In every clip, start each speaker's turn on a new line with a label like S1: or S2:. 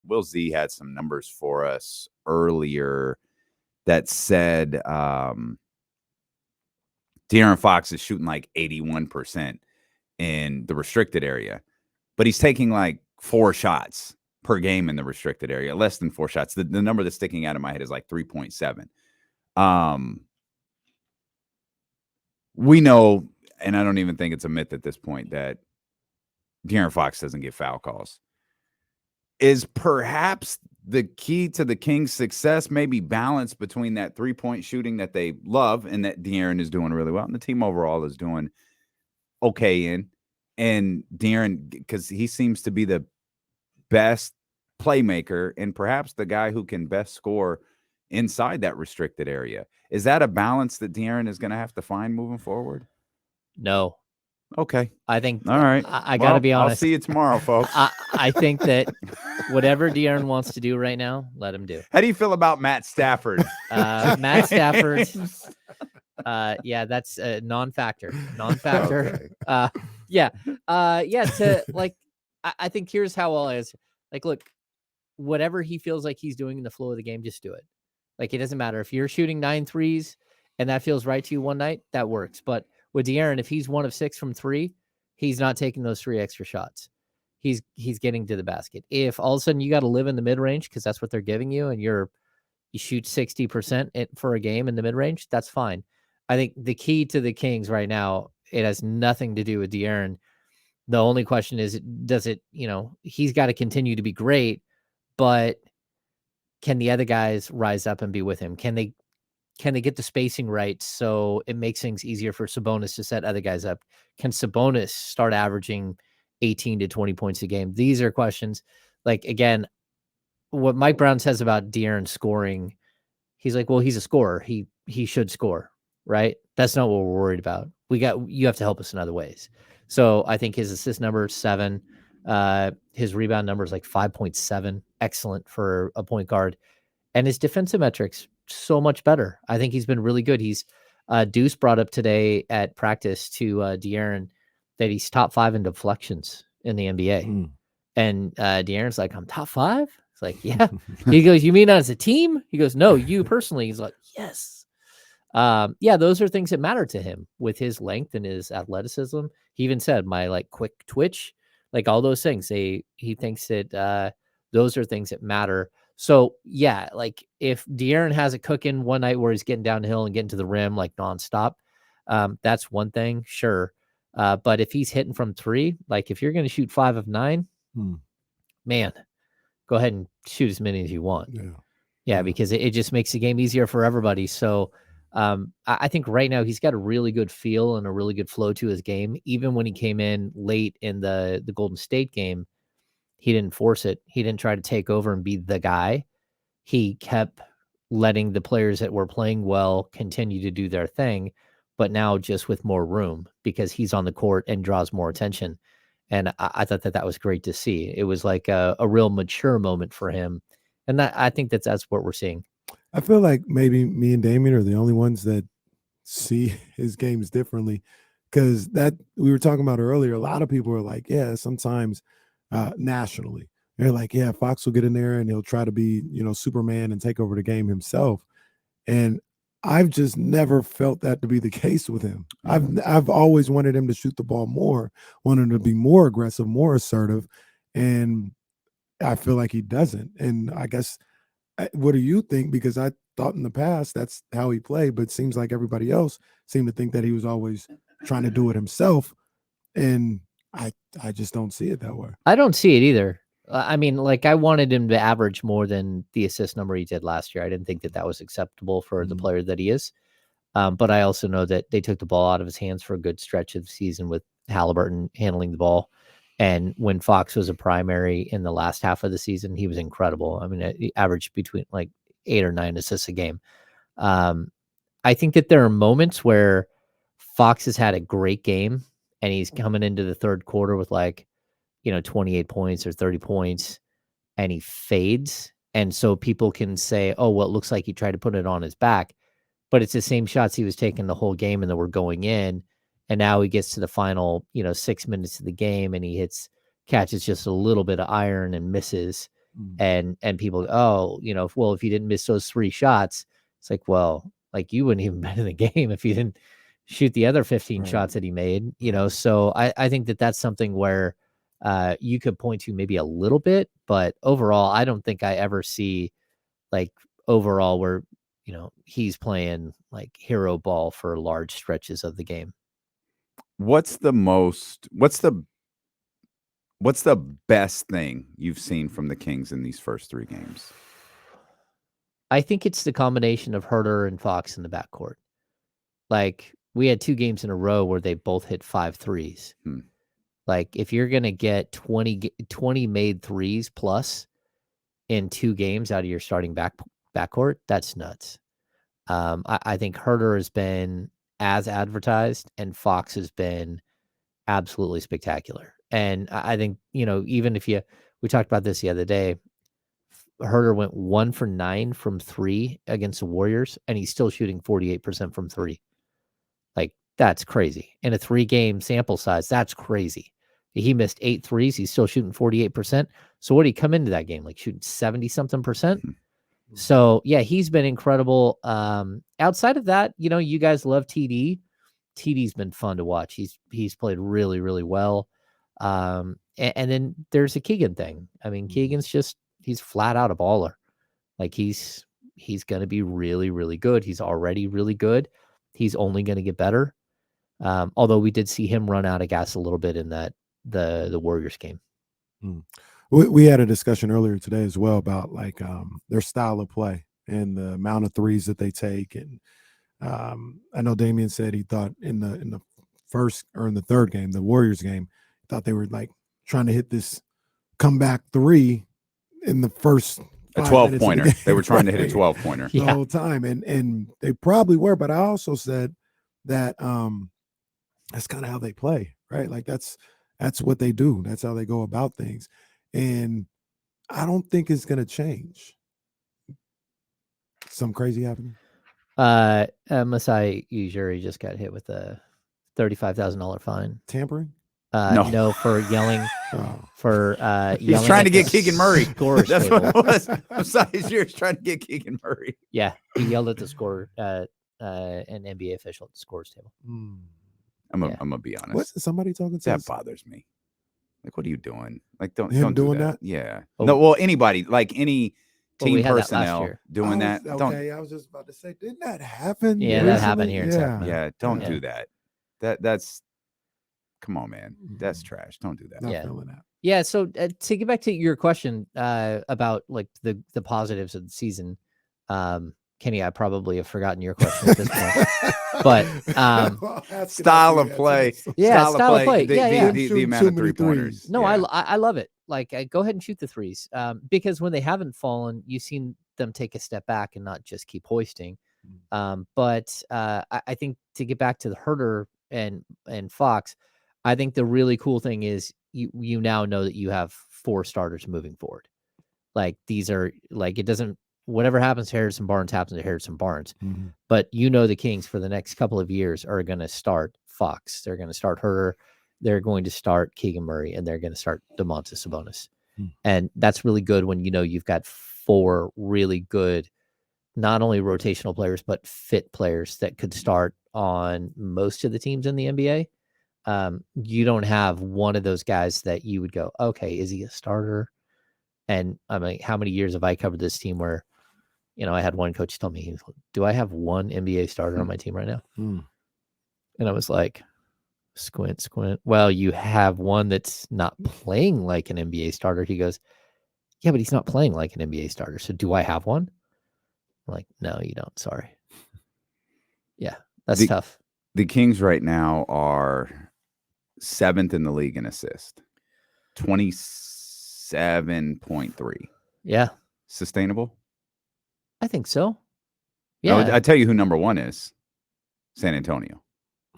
S1: Will Z had some numbers for us earlier that said De'Aaron Fox is shooting like 81% in the restricted area, but he's taking like 4 shots per game in the restricted area, less than 4 shots. The number that's sticking out of my head is like 3.7. We know, and I don't even think it's a myth at this point, that De'Aaron Fox doesn't get foul calls. Is perhaps the key to the Kings' success maybe balance between that 3-point shooting that they love and that De'Aaron is doing really well, and the team overall is doing okay in, and De'Aaron, because he seems to be the best playmaker and perhaps the guy who can best score inside that restricted area. Is that a balance that De'Aaron is going to have to find moving forward?
S2: No.
S1: Okay.
S2: I think.
S1: All right.
S2: I got to be honest.
S1: I'll see you tomorrow, folks.
S2: I think that whatever De'Aaron wants to do right now, let him do.
S1: How do you feel about Matt Stafford?
S2: Matt Stafford. Yeah, that's a non-factor. Non-factor. Okay. Yeah. To like, I think here's how I'll answer. Like, look, whatever he feels like he's doing in the flow of the game, just do it. Like, it doesn't matter if you're shooting 9 threes and that feels right to you one night, that works. But with De'Aaron, if he's 1 of 6 from 3, he's not taking those 3 extra shots. He's getting to the basket. If all of a sudden you got to live in the mid range because that's what they're giving you, and you shoot 60% for a game in the mid range, that's fine. I think the key to the Kings right now, it has nothing to do with De'Aaron. The only question is, does it? He's got to continue to be great, but can the other guys rise up and be with him? Can they get the spacing right so it makes things easier for Sabonis to set other guys up? Can Sabonis start averaging 18 to 20 points a game? These are questions. Like, again, what Mike Brown says about De'Aaron scoring, he's like, well, he's a scorer. He should score, right? That's not what we're worried about. You have to help us in other ways. So I think his assist number is 7. His rebound number is like 5.7. Excellent for a point guard. And his defensive metrics, so much better. I think he's been really good. He's Deuce brought up today at practice to De'Aaron that he's top 5 in deflections in the NBA. And De'Aaron's like, I'm top 5? It's like, yeah. He goes, you mean as a team? He goes, no, you personally. He's like, yes. Yeah, those are things that matter to him with his length and his athleticism. He even said my like quick twitch, like all those things. He thinks that those are things that matter. So yeah, like if De'Aaron has it cooking one night where he's getting downhill and getting to the rim like nonstop, that's one thing, sure. But if he's hitting from 3, like if you're going to shoot 5 of 9, man, go ahead and shoot as many as you want. Yeah, because it just makes the game easier for everybody. So I think right now he's got a really good feel and a really good flow to his game. Even when he came in late in the Golden State game, he didn't force it. He didn't try to take over and be the guy. He kept letting the players that were playing well continue to do their thing, but now just with more room because he's on the court and draws more attention. And I thought that was great to see. It was like a real mature moment for him. And I think that's what we're seeing.
S3: I feel like maybe me and Damien are the only ones that see his games differently, because that we were talking about earlier. A lot of people are like, yeah, sometimes nationally, they're like, yeah, Fox will get in there and he'll try to be, Superman and take over the game himself. And I've just never felt that to be the case with him. I've always wanted him to shoot the ball more, wanted him to be more aggressive, more assertive, and I feel like he doesn't. And I guess, what do you think? Because I thought in the past that's how he played, but it seems like everybody else seemed to think that he was always trying to do it himself. And I just don't see it that way.
S2: I don't see it either. I mean, like, I wanted him to average more than the assist number he did last year. I didn't think that was acceptable for the player that he is. But I also know that they took the ball out of his hands for a good stretch of the season with Halliburton handling the ball. And when Fox was a primary in the last half of the season, he was incredible. I mean, he averaged between like 8 or 9 assists a game. I think that there are moments where Fox has had a great game and he's coming into the third quarter with 28 points or 30 points and he fades. And so people can say, oh, well, it looks like he tried to put it on his back, but it's the same shots he was taking the whole game and that were going in. And now he gets to the final, 6 minutes of the game and he catches just a little bit of iron and misses. and people, oh, well, if you didn't miss those 3 shots, it's like, well, like you wouldn't even been in the game if you didn't shoot the other 15 shots that he made, So I think that's something where you could point to maybe a little bit, but overall, I don't think I ever see like overall where, he's playing like hero ball for large stretches of the game.
S1: What's the best thing you've seen from the Kings in these first 3 games?
S2: I think it's the combination of Herter and Fox in the backcourt. Like, we had 2 games in a row where they both hit 5 threes. Like, if you're going to get 20 made threes plus in 2 games out of your starting backcourt, that's nuts. I think Herter has been as advertised, and Fox has been absolutely spectacular. And I think, even if we talked about this the other day, Herter went 1 for 9 from 3 against the Warriors, and he's still shooting 48% from 3. Like, that's crazy. In a 3-game sample size, that's crazy. He missed 8 threes. He's still shooting 48%. So what did he come into that game? Like shooting 70-something percent? So, yeah, he's been incredible. Outside of that, you guys love TD. TD's been fun to watch. He's played really, really well. And then there's a Keegan thing. I mean, Keegan's he's flat out a baller. Like, he's going to be really, really good. He's already really good. He's only going to get better. Although we did see him run out of gas a little bit in the Warriors game.
S3: We had a discussion earlier today as well about like their style of play and the amount of threes that they take. And I know Damian said he thought in the first or in the third game, the Warriors game, thought they were like trying to hit this comeback 3 in the first
S1: a 12-pointer. They were trying to hit a 12-pointer
S3: the whole time, and they probably were. But I also said that that's kind of how they play, right? Like that's what they do. That's how they go about things. And I don't think it's going to change. Some crazy happening.
S2: Masai Ujiri just got hit with a $35,000 fine.
S3: Tampering?
S2: No, for yelling. For
S1: he's trying to get Keegan Murray.
S2: That's
S1: table. What it was. Masai Ujiri's trying to get Keegan Murray.
S2: Yeah, he yelled at the score. An NBA official at the scores table.
S1: I'm gonna be honest.
S3: What's somebody talking to?
S1: That bothers me. Like, what are you doing? Like, don't
S3: do
S1: that.
S3: that.
S1: Yeah. No. Well, anybody, like any team personnel doing that.
S3: Okay, I was just about to say, didn't that happen?
S2: Yeah, that happened here in Sacramento.
S1: Yeah, don't do that. That's come on, man. That's trash. Don't do that.
S3: Not feeling that.
S2: Yeah. So to get back to your question about like the positives of the season, Kenny, I probably have forgotten your question at this point. But
S1: style of play.
S2: Yeah, style of play.
S1: The amount of 3-pointers.
S2: No, I love it. Like, go ahead and shoot the threes. Because when they haven't fallen, you've seen them take a step back and not just keep hoisting. But I think to get back to the Herter and Fox, I think the really cool thing is you now know that you have 4 starters moving forward. Like, these are like, it doesn't, whatever happens to Harrison Barnes happens to Harrison Barnes. But the Kings for the next couple of years are going to start Fox. They're going to start Herter. They're going to start Keegan Murray, and they're going to start Domantas Sabonis. And that's really good when you've got 4 really good, not only rotational players, but fit players that could start on most of the teams in the NBA. You don't have one of those guys that you would go, okay, is he a starter? And I mean, how many years have I covered this team where, I had one coach tell me, do I have one NBA starter on my team right now? And I was like, squint. Well, you have one that's not playing like an NBA starter. He goes, yeah, but he's not playing like an NBA starter. So do I have one? I'm like, no, you don't. Sorry. Yeah, that's tough.
S1: The Kings right now are 7th in the league in assist. 27.3.
S2: Yeah.
S1: Sustainable?
S2: I think so. Yeah.
S1: I tell you who number 1 is. San Antonio.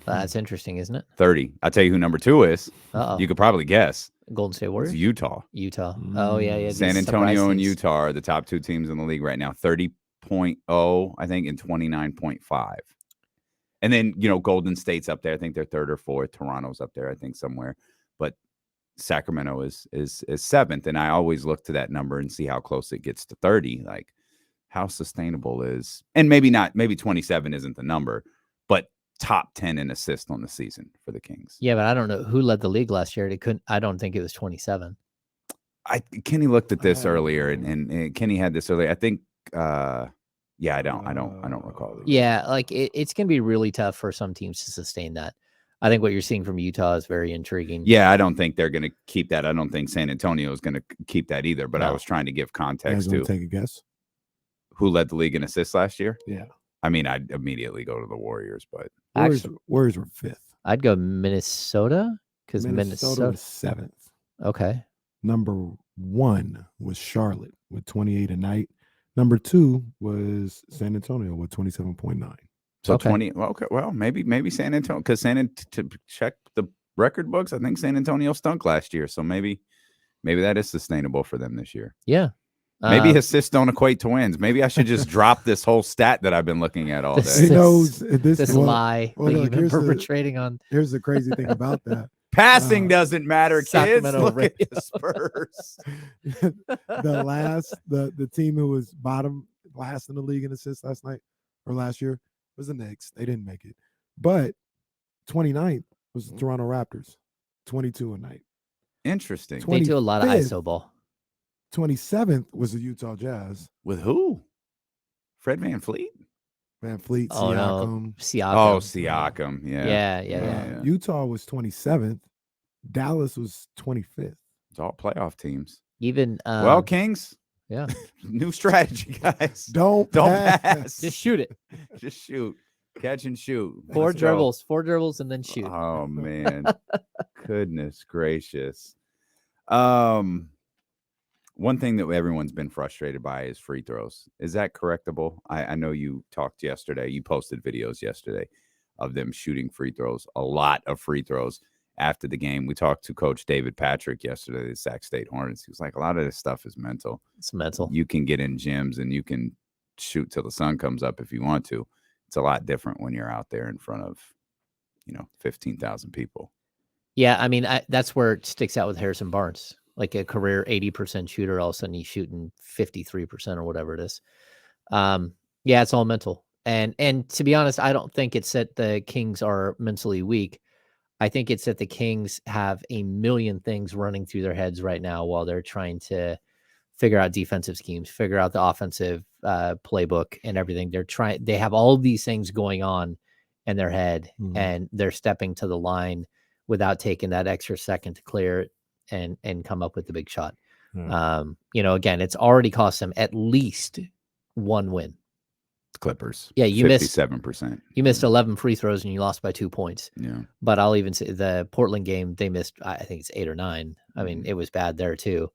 S2: That's interesting, isn't it?
S1: 30. I'll tell you who number 2 is.
S2: Uh-oh.
S1: You could probably guess.
S2: Golden State Warriors?
S1: It's Utah.
S2: Oh, yeah.
S1: San Antonio and Utah are the top 2 teams in the league right now. 30.0, I think, and 29.5. And then, Golden State's up there. I think they're 3rd or 4th. Toronto's up there, I think, somewhere. But Sacramento is 7th, and I always look to that number and see how close it gets to 30. Like, how sustainable is, and maybe 27 isn't the number, but top 10 in assists on the season for the Kings.
S2: Yeah, but I don't know who led the league last year. I don't think it was 27.
S1: Kenny looked at this earlier, and Kenny had this earlier. I think. Yeah, I don't recall.
S2: Yeah, like it's going to be really tough for some teams to sustain that. I think what you're seeing from Utah is very intriguing.
S1: Yeah, I don't think they're going to keep that. I don't think San Antonio is going to keep that either. But
S2: No.
S1: I was trying to give context to.
S3: Take a guess.
S1: Who led the league in assists last year?
S3: Yeah.
S1: I mean, I'd immediately go to the Warriors, but
S3: Warriors were 5th.
S2: I'd go Minnesota because Minnesota
S3: was 7th.
S2: Okay.
S3: Number 1 was Charlotte with 28 a night. Number 2 was San Antonio with 27.9.
S1: So 20. Okay, well, maybe San Antonio, because to check the record books, I think San Antonio stunk last year. So maybe that is sustainable for them this year.
S2: Yeah.
S1: Maybe assists don't equate to wins. Maybe I should just drop this whole stat that I've been looking at all day.
S3: He knows this
S2: lie that you've been
S3: here's
S2: perpetrating on.
S3: Here's the crazy thing about that.
S1: Passing doesn't matter, kids.
S2: Sacramento
S1: Look at the Spurs.
S3: The team who was last in the league in assists last year was the Knicks. They didn't make it. But 29th was the Toronto Raptors, 22 a night.
S1: Interesting.
S2: They do a lot of ISO ball.
S3: 27th was the Utah Jazz.
S1: With who? Fred VanVleet?
S3: VanVleet,
S2: Oh,
S3: Siakam.
S2: No. Siakam.
S1: Oh, Siakam. Yeah.
S2: Yeah.
S3: Utah was 27th. Dallas was 25th.
S1: It's all playoff teams.
S2: Even
S1: well, Kings.
S2: Yeah.
S1: New strategy, guys.
S3: Don't pass.
S2: Just shoot it.
S1: Just shoot. Catch and shoot.
S2: Four dribbles, and then shoot.
S1: Oh man. Goodness gracious. One thing that everyone's been frustrated by is free throws. Is that correctable? I know you talked yesterday. You posted videos yesterday of them shooting free throws, a lot of free throws after the game. We talked to Coach David Patrick yesterday, the Sac State Hornets. He was like, a lot of this stuff is mental.
S2: It's mental.
S1: You can get in gyms and you can shoot till the sun comes up if you want to. It's a lot different when you're out there in front of, 15,000 people.
S2: Yeah, I mean, that's where it sticks out with Harrison Barnes. Like a career 80% shooter, all of a sudden he's shooting 53% or whatever it is. Yeah, it's all mental. And to be honest, I don't think it's that the Kings are mentally weak. I think it's that the Kings have a million things running through their heads right now while they're trying to figure out defensive schemes, figure out the offensive playbook and everything. They have all of these things going on in their head, and they're stepping to the line without taking that extra second to clear it and come up with the big shot. Again, it's already cost them at least one win.
S1: Clippers.
S2: Yeah, you
S1: 57%.
S2: You missed 11 free throws and you lost by 2 points.
S1: Yeah.
S2: But I'll even say the Portland game, they missed, I think it's 8 or 9. I mean, it was bad there too.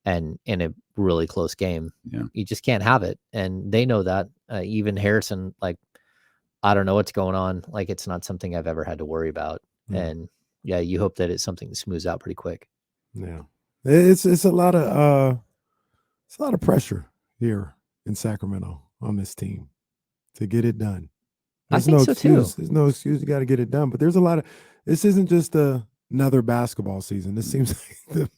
S2: And in a really close game, you just can't have it. And they know that. Even Harrison, like, I don't know what's going on. Like, it's not something I've ever had to worry about. And yeah, you hope that it's something that smooths out pretty quick.
S3: Yeah, it's a lot of pressure here in Sacramento on this team to get it done. There's
S2: I think so
S3: excuse.
S2: too.
S3: There's no excuse. You got to get it done. But there's a lot of. This isn't just another basketball season. This seems like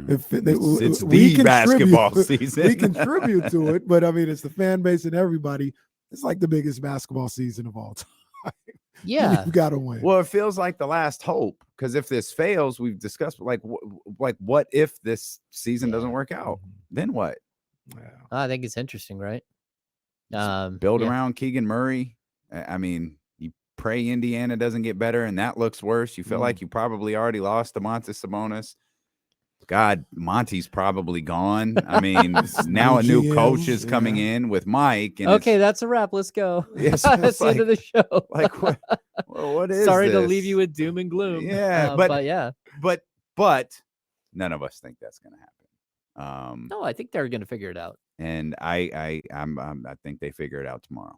S1: it's the basketball season.
S3: We contribute to it, but I mean, it's the fan base and everybody. It's like the biggest basketball season of all time.
S2: Yeah,
S3: you got to win.
S1: Well, it feels like the last hope, because if this fails, we've discussed like what if this season doesn't work out? Then what?
S2: I think it's interesting, right?
S1: Build around Keegan Murray. I mean, you pray Indiana doesn't get better, and that looks worse. You feel like you probably already lost to Montes Sabonis. God, Monty's probably gone. I mean, now a new coach is coming in with Mike. And
S2: okay, that's a wrap. Let's go.
S1: Yes,
S2: that's the end of the show.
S1: Like, what is
S2: Sorry
S1: this?
S2: to leave you with doom and gloom.
S1: Yeah,
S2: but yeah.
S1: But none of us think that's going to happen.
S2: No, I think they're going to figure it out.
S1: And I think they figure it out tomorrow.